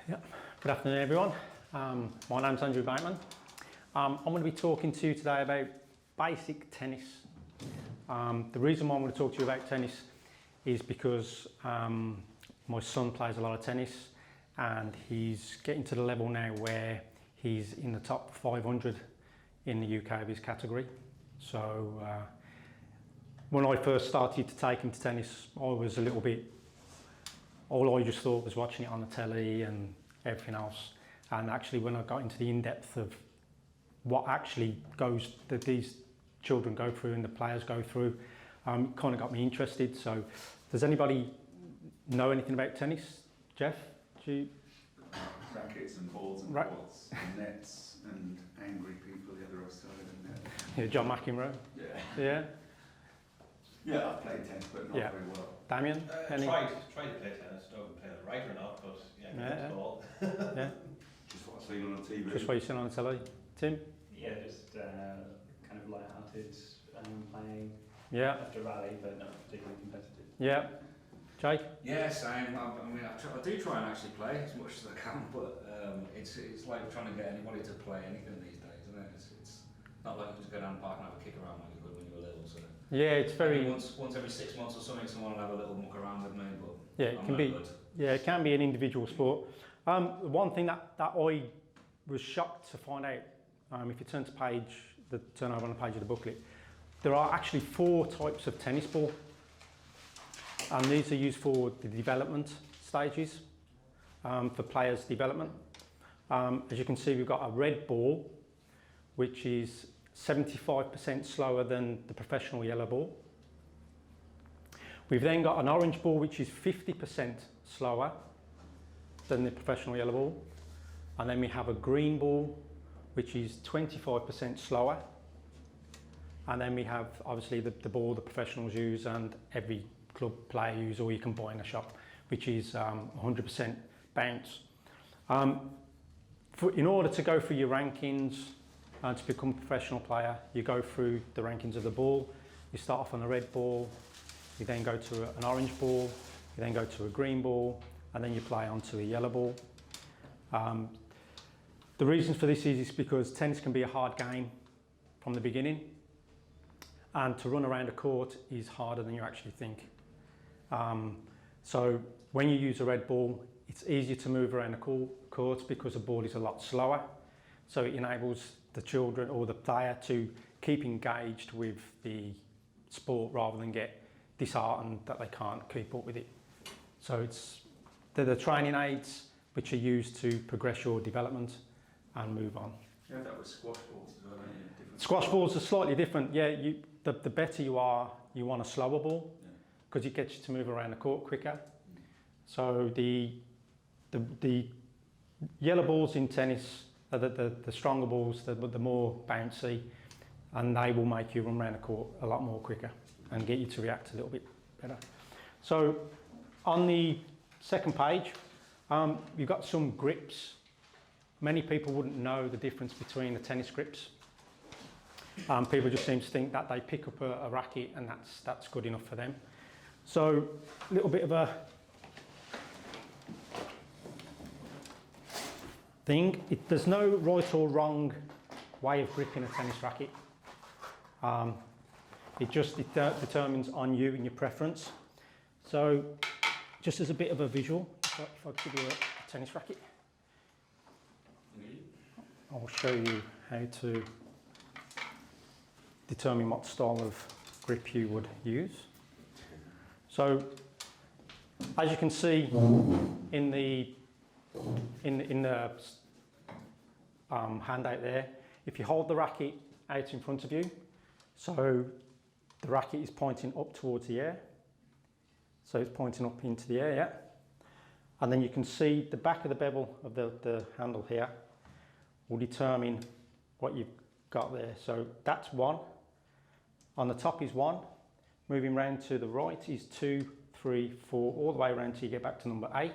Yeah. Good afternoon, everyone. My name's Andrew Bateman. I'm going to be talking to you today about basic tennis. The reason why I'm going to talk to you about tennis is because my son plays a lot of tennis and he's getting to the level now where he's in the top 500 in the UK of his category. So when I first started to take him to tennis, I was a little bit, all I just thought was watching it on the telly and everything else. And actually when I got into the in-depth of what actually that these children go through and the players go through, kind of got me interested. So does anybody know anything about tennis? Jeff? Do you? Rackets and balls and courts and nets and angry people the other side of the net. Yeah, John McEnroe? Yeah. Yeah? Yeah, I've played tennis, but not very well. Damien? Tried to play tennis, don't play it right or not, but yeah, ball. Yeah. Just what I've seen on the TV. Just what you've seen on the telly. Tim? Yeah, just kind of light-hearted playing after rally, but not particularly competitive. Yeah. Jake? Yeah, same. I mean, I do try and actually play as much as I can, but it's like trying to get anybody to play anything these days, isn't it? It's not like you just go down the park and have a kick around like you could when you were little. So yeah, it's very. Once every 6 months or something, someone will have a little muck around with me, but Yeah, it can be. Good. Yeah, it can be an individual sport. One thing that I was shocked to find out, if you turn over on the page of the booklet, there are actually 4 types of tennis ball, and these are used for the development stages, for players' development. As you can see, we've got a red ball, which is 75% slower than the professional yellow ball. We've then got an orange ball, which is 50% slower than the professional yellow ball. And then we have a green ball, which is 25% slower. And then we have obviously the ball the professionals use and every club player use, or you can buy in a shop, which is 100% bounce. In order to go through your rankings and to become a professional player, you go through the rankings of the ball. You start off on a red ball, you then go to an orange ball, you then go to a green ball, and then you play onto a yellow ball. The reason for this is because tennis can be a hard game from the beginning, and to run around a court is harder than you actually think. So when you use a red ball, it's easier to move around the court because the ball is a lot slower. So it enables the children or the player to keep engaged with the sport rather than get disheartened that they can't keep up with it. So they're the training aids which are used to progress your development and move on. Yeah, that was squash balls as well, Squash balls are slightly different. Yeah, the better you are, you want a slower ball because it gets you to move around the court quicker. So the yellow balls in tennis are the stronger balls, the more bouncy, and they will make you run around the court a lot more quicker and get you to react a little bit better. So on the second page, you've got some grips. Many people wouldn't know the difference between the tennis grips. People just seem to think that they pick up a racket and that's good enough for them. So a little bit of a thing. There's no right or wrong way of gripping a tennis racket. It just determines on you and your preference. So just as a bit of a visual, if I give you a tennis racket, I'll show you how to determine what style of grip you would use. So as you can see in the handout there, if you hold the racket out in front of you, so the racket is pointing up towards the air, so it's pointing up into the air, yeah? And then you can see the back of the bevel of the handle here will determine what you've got there. So that's 1, on the top is 1, moving round to the right is 2, 3, 4, all the way around till you get back to number 8.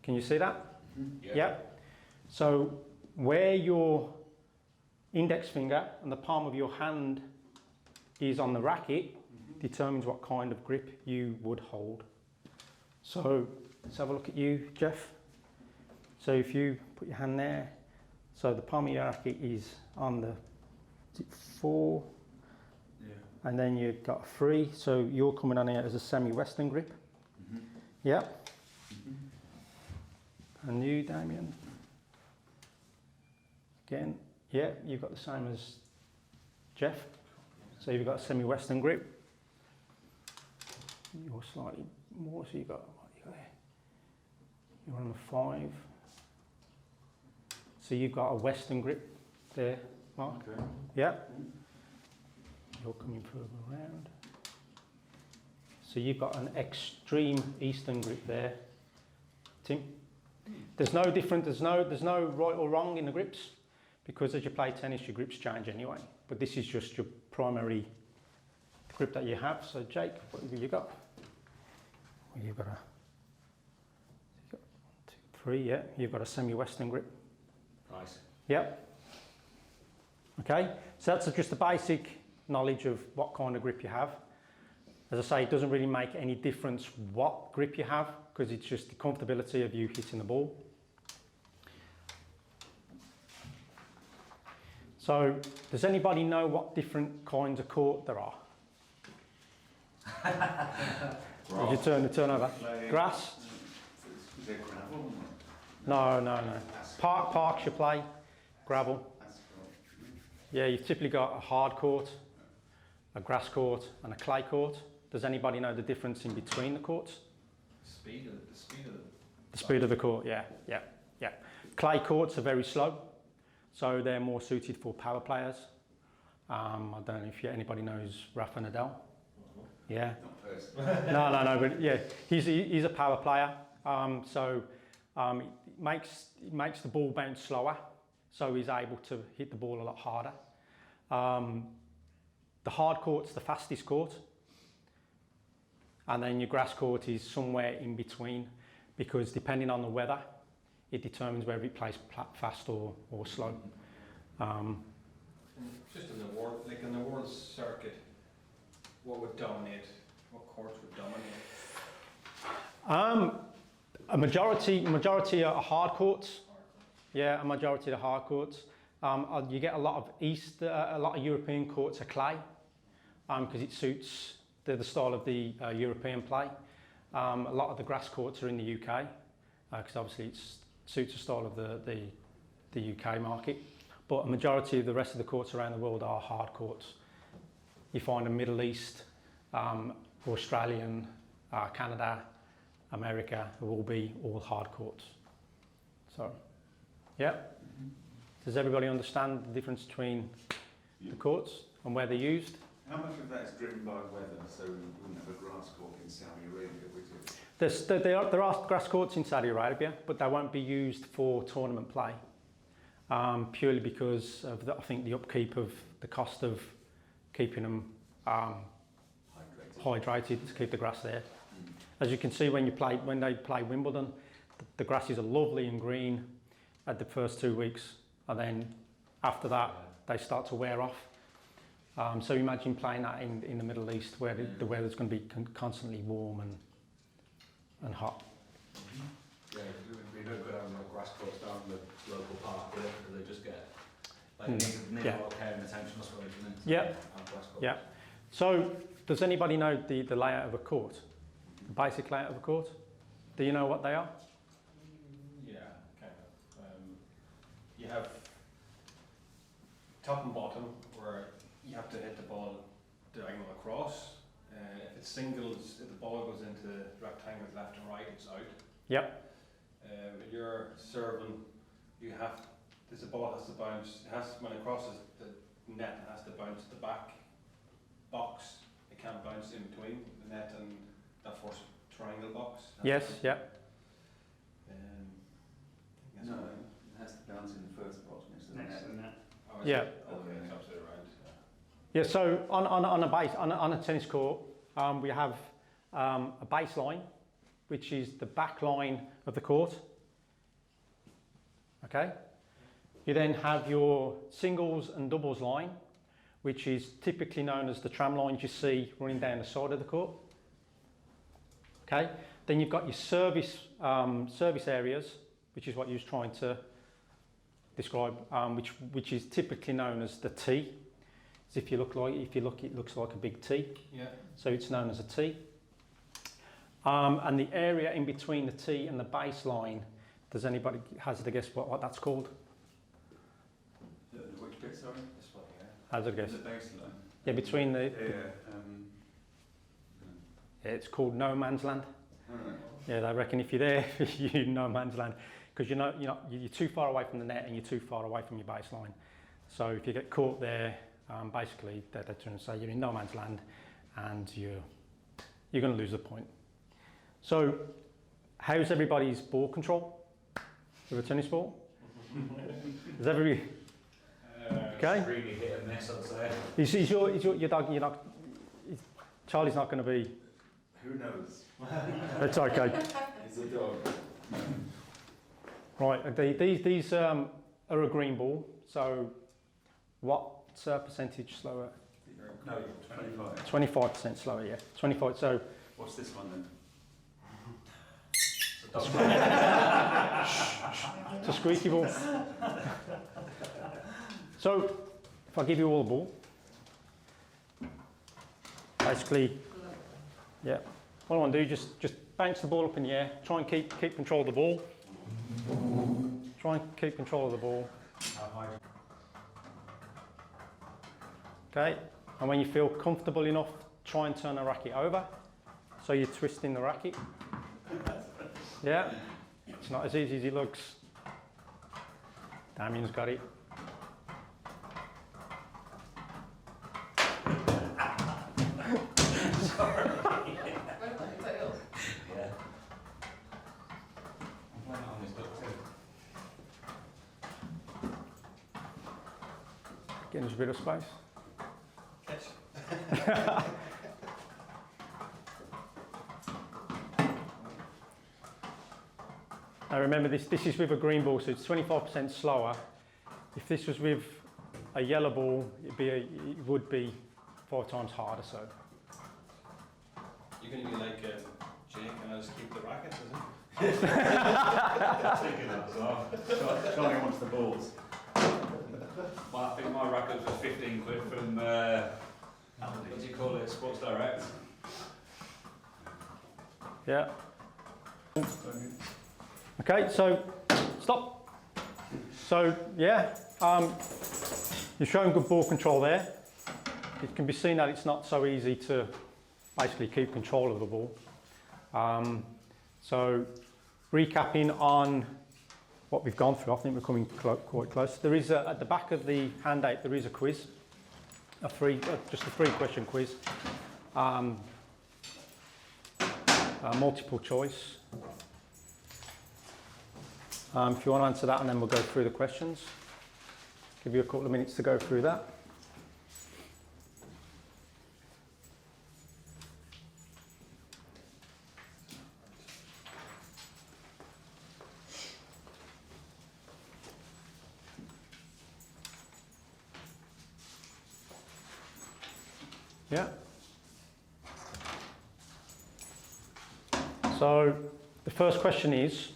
Can you see that? Yeah. Yep. So where your index finger and the palm of your hand is on the racket determines what kind of grip you would hold. So let's have a look at you, Jeff. So if you put your hand there, so the palm of your racket is on the, is it 4? Yeah. And then you've got 3, so you're coming on here as a semi-western grip. Mhm. Yep. Mhm. And you, Damien? Again, yeah, you've got the same as Jeff. So you've got a semi-western grip. You're slightly more, so you've got, what you got there? You're on the 5. So you've got a western grip there, Mark. Okay. Yeah. You're coming further around. So you've got an extreme eastern grip there, Tim. There's no different. There's no right or wrong in the grips, because as you play tennis, your grips change anyway. But this is just your primary grip that you have. So Jake, what have you got? Well, you've got 1, 2, 3. Yeah, you've got a semi-western grip. Nice. Yep. Okay, so that's just the basic knowledge of what kind of grip you have. As I say, it doesn't really make any difference what grip you have, because it's just the comfortability of you hitting the ball. So, does anybody know what different kinds of court there are? If you turn over. Grass? Is there gravel? No. Parks you play, gravel. Asphalt. Yeah, you've typically got a hard court, a grass court, and a clay court. Does anybody know the difference in between the courts? The The speed of the court, yeah. Clay courts are very slow, so they're more suited for power players. I don't know if anybody knows Rafa Nadal. Yeah. Not personally. No, but yeah, he's a power player. It makes the ball bounce slower, so he's able to hit the ball a lot harder. The hard court's the fastest court, and then your grass court is somewhere in between, because depending on the weather, it determines whether it plays fast or slow. Just in the world, like in the world circuit, what would dominate? What courts would dominate? A majority are hard courts. Yeah, a majority are hard courts. You get a lot of European courts are clay, because it suits the style of the European play. A lot of the grass courts are in the UK, because obviously it suits the style of the UK market. But a majority of the rest of the courts around the world are hard courts. You find in Middle East, Australian, Canada, America, will be all hard courts. So, yeah. Does everybody understand the difference between the courts and where they're used? How much of that is driven by weather? So we wouldn't have a grass court in Saudi Arabia, would you? There are grass courts in Saudi Arabia, but they won't be used for tournament play, purely because of I think the upkeep of the cost of keeping them hydrated to keep the grass there. As you can see, when they play Wimbledon, the grasses are lovely and green at the first 2 weeks, and then after that they start to wear off. So imagine playing that in the Middle East, where the weather's going to be constantly warm and hot. Yeah, it would be no good having no grass courts down in the local park, because they just get need a lot of care and attention, I suppose, isn't it? Yeah. Yeah. So, does anybody know the layout of a court? The basic layout of a court? Do you know what they are? Yeah, kind of. You have top and bottom, where you have to hit the ball diagonal across. If it's singles, if the ball goes into the rectangles left and right, it's out. Yep. When you're serving, the ball has to bounce. When it crosses the net, it has to bounce the back box. It can't bounce in between the net and that first triangle box. Yes. Yeah. No, it has to bounce in the first box next to the Next net. to the net. Oh, is Yeah. it? Okay, it's upside around. Yeah. So on a tennis court, we have a baseline, which is the back line of the court. Okay. You then have your singles and doubles line, which is typically known as the tram lines you see running down the side of the court. Okay. Then you've got your service areas, which is what you was trying to describe, which is typically known as the T. As if you look, it looks like a big T. Yeah. So it's known as a T. And the area in between the T and the baseline, does anybody hazard a guess what that's called? Which bit, sorry? This one here. Hazard a guess. The baseline. Yeah, between the. Yeah, It's called no man's land. alright. Yeah, they reckon if you're there, you're no man's land, because you're too far away from the net and you're too far away from your baseline. So if you get caught there, basically they're trying to say you're in no man's land, and you're going to lose the point. So, how's everybody's ball control with a tennis ball? Is everybody okay? Really hit and miss, I'd say. Is your dog? Charlie's not going to be. Who knows? It's okay. He's a dog. Right. These are a green ball. So, what percentage slower? No, 25. 25% slower. Yeah. 25. So. What's this one then? It's a squeaky ball. So, if I give you all the ball, basically, yeah, what I want to do is just bounce the ball up in the air, try and keep control of the ball. Try and keep control of the ball. Okay, and when you feel comfortable enough, try and turn the racket over. So you're twisting the racket. Yeah, it's not as easy as it looks. Damien's got it. Sorry. Yeah. I'm playing it on this duck too. Getting us a bit of space. Catch. Now remember this is with a green ball, so it's 25% slower. If this was with a yellow ball, it would be 4 times harder. So You're going to be like Jake and I'll just keep the rackets, isn't it? Thinking that as well. Charlie wants the balls. Well, I think my racket was 15 quid from, what do you call it, Sports Direct. yeah. Okay, so stop. So yeah, you're showing good ball control there. It can be seen that it's not so easy to basically keep control of the ball. So recapping on what we've gone through, I think we're coming quite close. There is at the back of the handout there is a quiz, just a 3-question quiz, multiple choice. If you want to answer that, and then we'll go through the questions. Give you a couple of minutes to go through that. Yeah. So the first question is,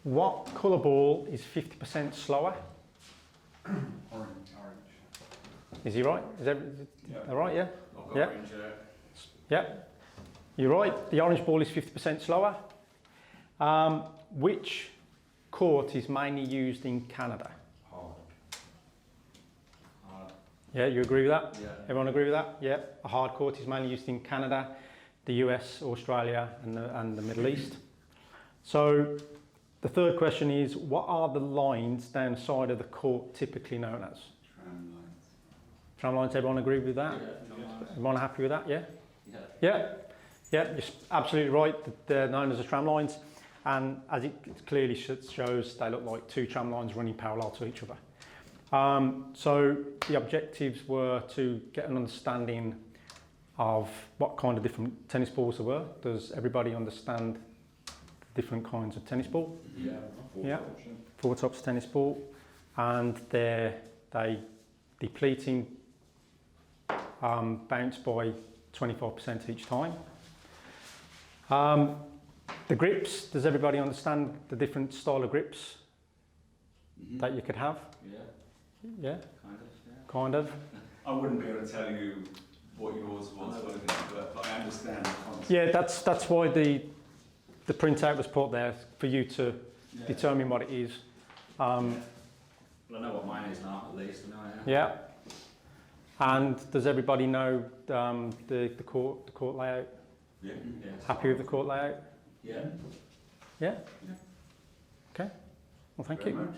what colour ball is 50% slower? Orange. Is he right? Is that right? Yeah. I've got Yeah. orange, Yeah. You're right. The orange ball is 50% slower. Which court is mainly used in Canada? hard. Yeah, you agree with that? Yeah. Everyone agree with that? Yeah. A hard court is mainly used in Canada, the US, Australia, and the Middle East. So the third question is, what are the lines down the side of the court typically known as? Tram lines. Tram lines, everyone agree with that? Everyone happy with that? Yeah? Yeah. Yeah? Yeah, you're absolutely right. They're known as the tram lines. And as it clearly shows, they look like 2 tram lines running parallel to each other. So the objectives were to get an understanding of what kind of different tennis balls there were. Does everybody understand different kinds of tennis ball? Yeah. Yeah. 4 tops tennis ball, and they depleting bounce by 25% each time. The grips, does everybody understand the different style of grips that you could have? Yeah, Yeah, kind of, yeah. kind of. I wouldn't be able to tell you what yours was, but I understand the concept. Yeah, that's why the printout was put there, for you to Yeah. determine what it is. Well, I know what mine is now, at least. I know, Yeah. And does everybody know the court layout? Yeah. Yes. Happy with the court layout? Yeah. Yeah? Okay. Well, thank Very you. much.